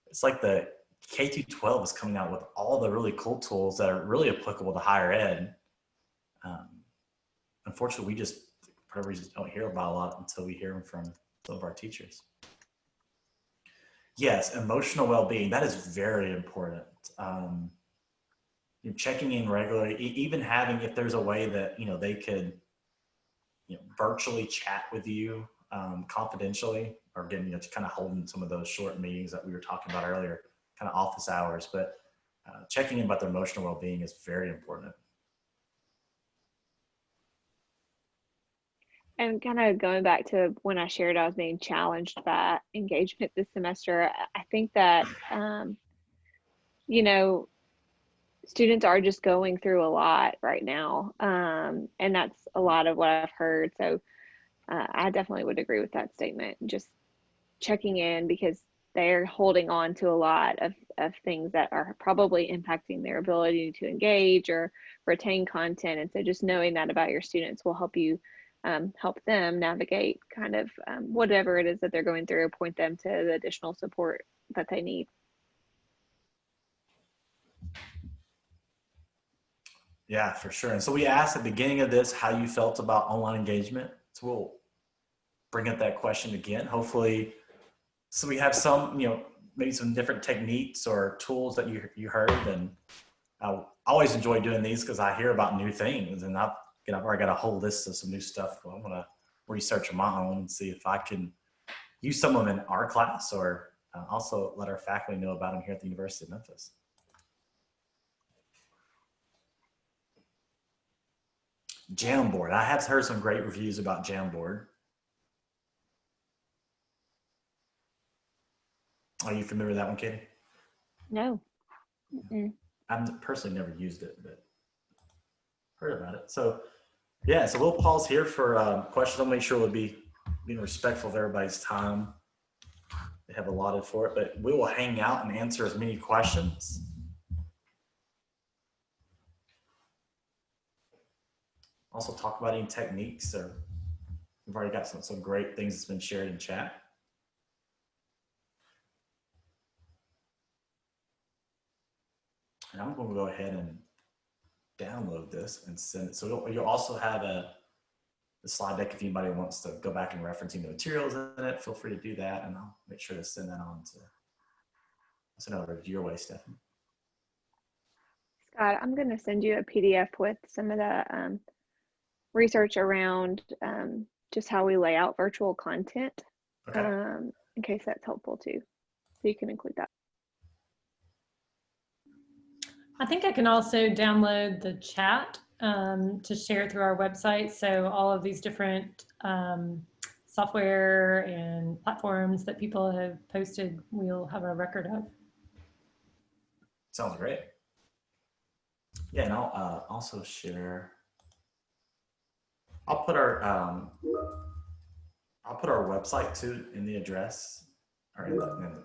it's like the K-12 is coming out with all the really cool tools that are really applicable to higher ed. Unfortunately, we just, for whatever reason, don't hear about a lot until we hear them from some of our teachers. Yes, emotional well-being, that is very important. You're checking in regularly, even having, if there's a way that, they could, virtually chat with you confidentially, or again, just kind of holding some of those short meetings that we were talking about earlier, kind of office hours, but checking in about their emotional well-being is very important. And kind of going back to when I shared I was being challenged by engagement this semester, I think that, students are just going through a lot right now. And that's a lot of what I've heard. So I definitely would agree with that statement. Just checking in, because they're holding on to a lot of things that are probably impacting their ability to engage or retain content. And so just knowing that about your students will help you help them navigate kind of whatever it is that they're going through, or point them to the additional support that they need. Yeah, for sure. And so we asked at the beginning of this how you felt about online engagement. So we'll bring up that question again, hopefully. So we have some, maybe some different techniques or tools that you heard. And I always enjoy doing these because I hear about new things, and I've already got a whole list of some new stuff. Well, I'm going to research on my own and see if I can use some of them in our class, or also let our faculty know about them here at the University of Memphis. Jamboard. I have heard some great reviews about Jamboard. Are you familiar with that one, Katie? No. I've personally never used it, but heard about it. So yeah, so we'll pause here for questions. I'll make sure we'll be being respectful of everybody's time they have allotted for it, but we will hang out and answer as many questions also talk about any techniques, or we've already got some great things that's been shared in chat. And I'm going to go ahead and download this and send it. So you'll also have the slide deck if anybody wants to go back and referencing the materials in it. Feel free to do that, and I'll make sure to send that on to. I'll send it over to your way, Stephanie. Scott, I'm going to send you a PDF with some of the research around just how we lay out virtual content, Okay. in case that's helpful too. So you can include that. I think I can also download the chat to share through our website. So all of these different software and platforms that people have posted, we'll have a record of. Sounds great. Yeah, and I'll also share. I'll put our website too in the address, or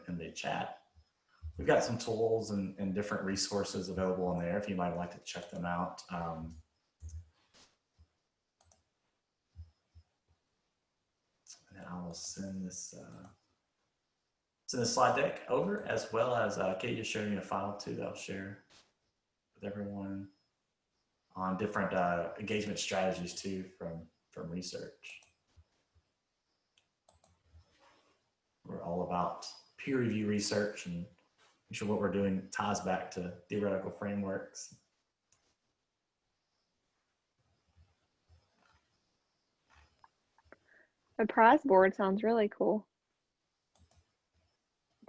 in the chat. We've got some tools and different resources available in there if you might like to check them out. And I will send this slide deck over, as well as Kate just showed me a file too that I'll share with everyone on different engagement strategies too from research. We're all about peer review research and make sure what we're doing ties back to theoretical frameworks. A prize board sounds really cool.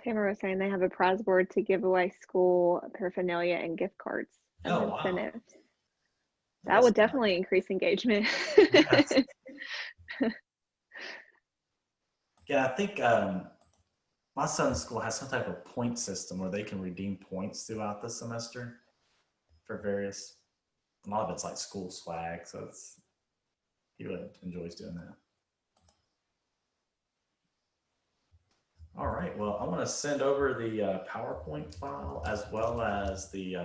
Tamara was saying they have a prize board to give away school paraphernalia and gift cards and incentives. Wow. That would definitely increase engagement. Yes. Yeah, I think my son's school has some type of point system where they can redeem points throughout the semester for various, a lot of it's like school swag, so he really enjoys doing that. All right, well, I want to send over the PowerPoint file, as well as the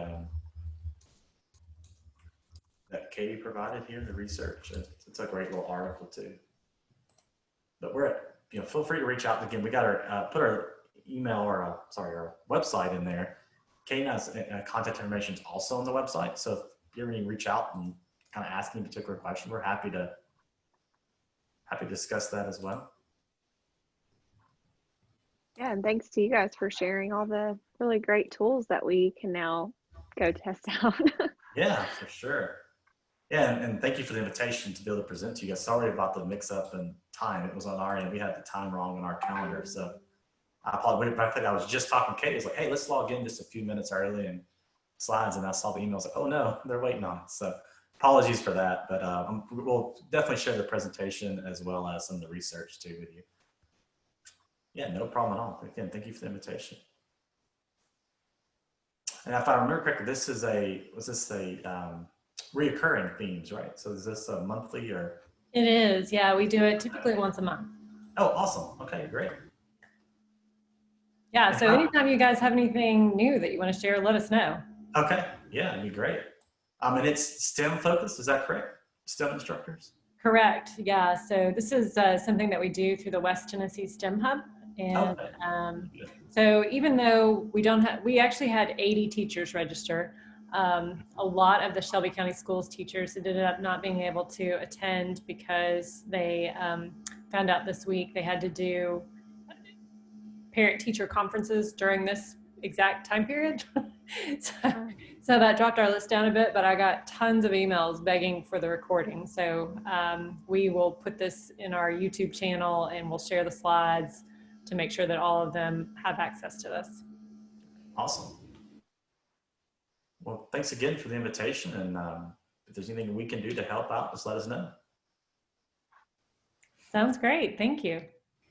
that Katie provided here, the research. It's a great little article too. But we're at, feel free to reach out. Again, we got our put our email or our website in there. Kate's contact information is also on the website. So if you ever need to reach out and kind of ask any particular question, we're happy to discuss that as well. Yeah, and thanks to you guys for sharing all the really great tools that we can now go test out. Yeah, for sure. Yeah, and thank you for the invitation to be able to present to you guys. Sorry about the mix-up in time. It was on our end. We had the time wrong on our calendar. So I apologize. I think I was just talking to Katie. I was like, hey, let's log in just a few minutes early and slides. And I saw the emails like, oh no, they're waiting on it. So apologies for that. But we'll definitely share the presentation as well as some of the research too with you. Yeah, no problem at all. Again, thank you for the invitation. And if I remember correctly, was this a reoccurring themes, right? So is this a monthly or? It is, yeah, we do it typically once a month. Oh, awesome. Okay, great. Yeah, so anytime you guys have anything new that you want to share, let us know. Okay, yeah, it'd be great. And it's STEM focused, is that correct? STEM instructors? Correct, yeah. So this is something that we do through the West Tennessee STEM Hub. And so even though we actually had 80 teachers register. A lot of the Shelby County Schools teachers ended up not being able to attend because they found out this week they had to do parent-teacher conferences during this exact time period. So that dropped our list down a bit, but I got tons of emails begging for the recording. So we will put this in our YouTube channel and we'll share the slides to make sure that all of them have access to this. Awesome. Well, thanks again for the invitation. And if there's anything we can do to help out, just let us know. Sounds great. Thank you.